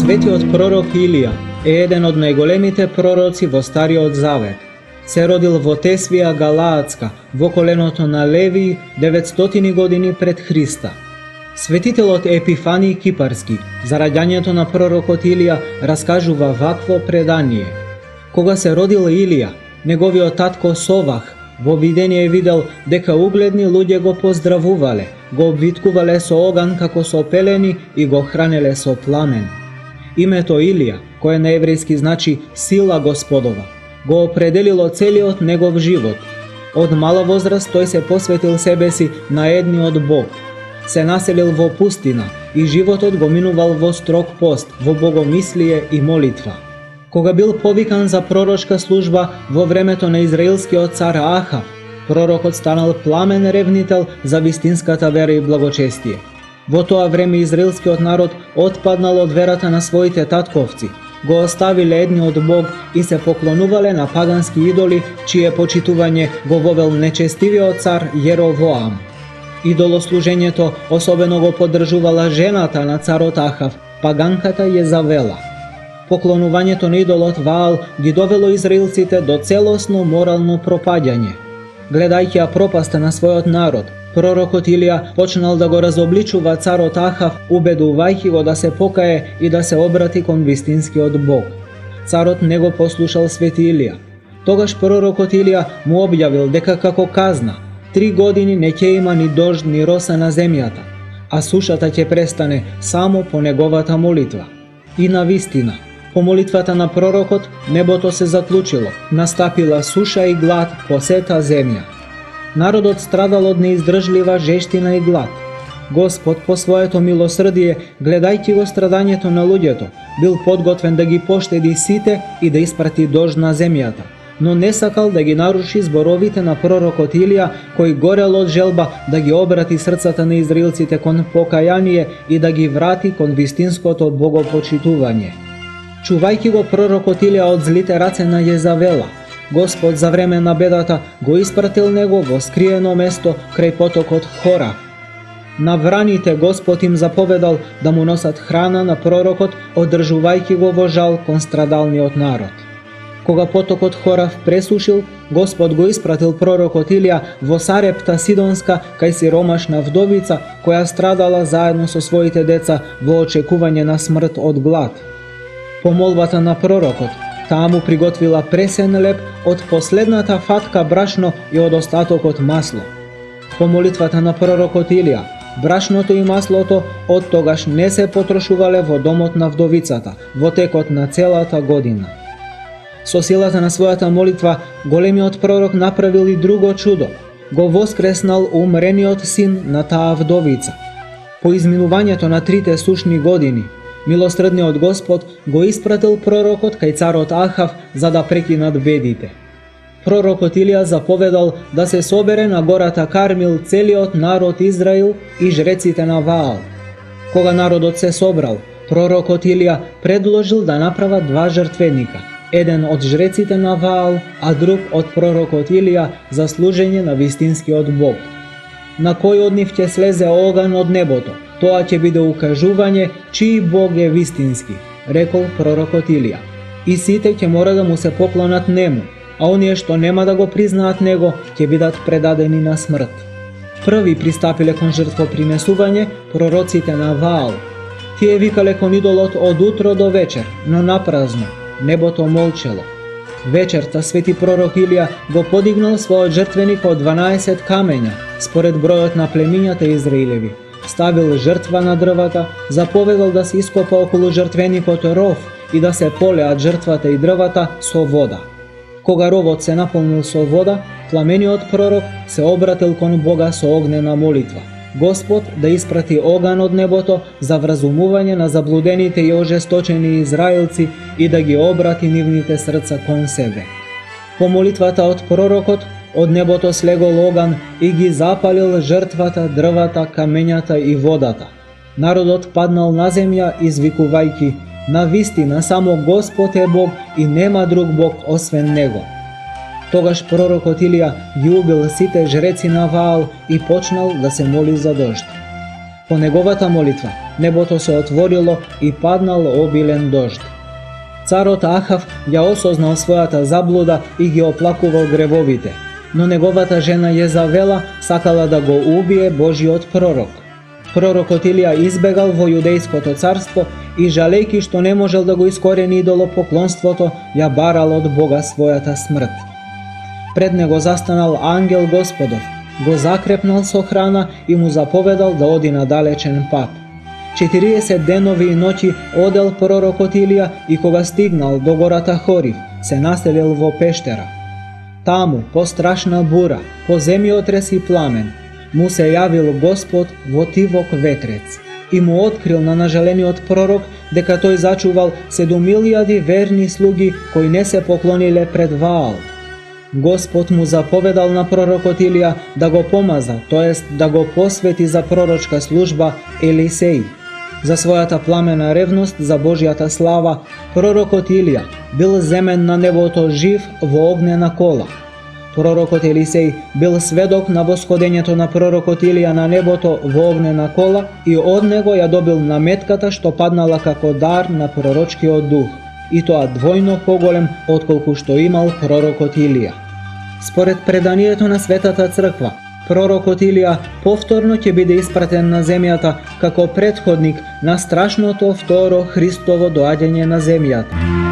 Светиот пророк Илија е еден од најголемите пророци во Стариот Завет. Се родил во Тесвија Галаатска, во коленото на Леви 900 години пред Христа. Светителот Епифаний Кипарски за раѓањето на пророкот Илија раскажува вакво предание. Кога се родил Илија, неговиот татко Совах во видение видел дека угледни луѓе го поздравувале, го обвиткувале со оган како со пелени и го хранеле со пламен. Името Илија, кое на еврејски значи сила Господова, го определило целиот негов живот. Од мала возраст тој се посветил себе си на едниот Бог. Се населил во пустина и животот го минувал во строг пост, во богомислие и молитва. Кога бил повикан за пророчка служба во времето на израелскиот цар Ахав, пророкот станал пламен ревнител за вистинската вера и благочестие. Во тоа време израелскиот народ отпаднал од верата на своите татковци, го оставиле едниот Бог и се поклонувале на пагански идоли, чие почитување го вовел нечестивиот цар Јеровоам. Идолослужењето особено го поддржувала жената на царот Ахав, паганката Језавела. Поклонувањето на идолот Ваал ги довело израелците до целосно морално пропаѓање. Гледајќи ја пропаста на својот народ, пророкот Илија почнал да го разобличува царот Ахав, убедувајќи го да се покае и да се обрати кон вистинскиот Бог. Царот не го послушал свети Илија. Тогаш пророкот Илија му објавил дека како казна 3 години не ќе има ни дожд ни роса на земјата, а сушата ќе престане само по неговата молитва. И навистина, по молитвата на пророкот небото се заклучило, настапила суша и глад по сета земја. Народот страдал од неиздржлива жештина и глад. Господ по своето милосрдие, гледајќи го страдањето на луѓето, бил подготвен да ги поштеди сите и да испрати дожд на земјата, но не сакал да ги наруши зборовите на пророкот Илија, кој горел од желба да ги обрати срцата на израелците кон покаяние и да ги врати кон вистинското богопочитување. Чувајќи го пророкот Илија од злите раце на Језавела, Господ за време на бедата го испратил него во скриено место крај потокот Хора. На враните Господ им заповедал да му носат храна на пророкот, одржувајќи го во жал кон страдалниот народ. Кога потокот Хорав пресушил, Господ го испратил пророкот Илија во Сарепта Сидонска кај сиромашна вдовица која страдала заедно со своите деца во очекување на смрт од глад. По молбата на пророкот, таа му приготвила пресен леп од последната фатка брашно и од остатокот масло. По молитвата на пророкот Илија, брашното и маслото од тогаш не се потрошувале во домот на вдовицата во текот на целата година. Со силата на својата молитва, големиот пророк направил и друго чудо. Го воскреснал умрениот син на таа вдовица. По изминувањето на 3 сушни години, милосредниот Господ го испратил пророкот кај царот Ахав за да прекинат бедите. Пророкот Илија заповедал да се собере на гората Кармил целиот народ Израил и жреците на Ваал. Кога народот се собрал, пророкот Илија предложил да направат 2 жртвеника, еден од жреците на Ваал, а друг од пророкот Илија за служење на вистинскиот Бог. На кој од нив ќе слезе оган од небото, тоа ќе биде укажување чии Бог е вистински, рекол пророкот Илија. И сите ќе мора да му се поклонат нему, а оние што нема да го признаат него ќе бидат предадени на смрт. Први пристапиле кон жртвопринесување пророците на Ваал. Тие викале кон идолот од утро до вечер, но напразно, небото молчело. Вечерта свети пророк Илија го подигнал својот жртвеник од 12 камења, според бројот на племињата Израилеви. Ставил жртва на дрвата, заповедал да се ископа околу жртвеникот ров и да се полеат жртвата и дрвата со вода. Кога ровот се наполнил со вода, пламениот пророк се обратил кон Бога со огнена молитва. Господ да испрати оган од небото за вразумување на заблудените и ожесточени израелци и да ги обрати нивните срца кон себе. По молитвата од пророкот, од небото слегол оган и ги запалил жртвата, дрвата, камењата и водата. Народот паднал на земја извикувајќи: навистина само Господ е Бог и нема друг Бог освен Него. Тогаш пророкот Илија ги убил сите жреци на Ваал и почнал да се моли за дожд. По неговата молитва небото се отворило и паднал обилен дожд. Царот Ахав ја осознал својата заблуда и ги оплакувал гревовите, но неговата жена Језавела сакала да го убие Божиот пророк. Пророкот Илија избегал во јудејското царство и жалејки што не можел да го искорени идолопоклонството, ја барал од Бога својата смрт. Пред него застанал ангел Господов, го закрепнал со храна и му заповедал да оди на далечен пат. 40 денови и ноќи одел пророкот Илија и кога стигнал до гората Хорив, се населил во пештера. Таму, по страшна бура, по земјотрес и пламен, му се јавил Господ во тивок ветрец и му открил на нажалениот пророк дека тој зачувал 7.000 верни слуги кои не се поклониле пред Ваал. Господ му заповедал на пророкот Илија да го помаза, тоест да го посвети за пророчка служба Елисеј. За својата пламена ревност за Божјата слава, пророкот Илија бил земен на небото жив во огнена кола. Пророкот Елисеј бил сведок на восходењето на пророкот Илија на небото во огнена кола и од него ја добил наметката што паднала како дар на пророчкиот дух, и тоа двојно поголем отколку што имал пророкот Илија. Според преданието на Светата Црква, пророкот Илија повторно ќе биде испратен на земјата како претходник на страшното второ Христово доаѓање на земјата.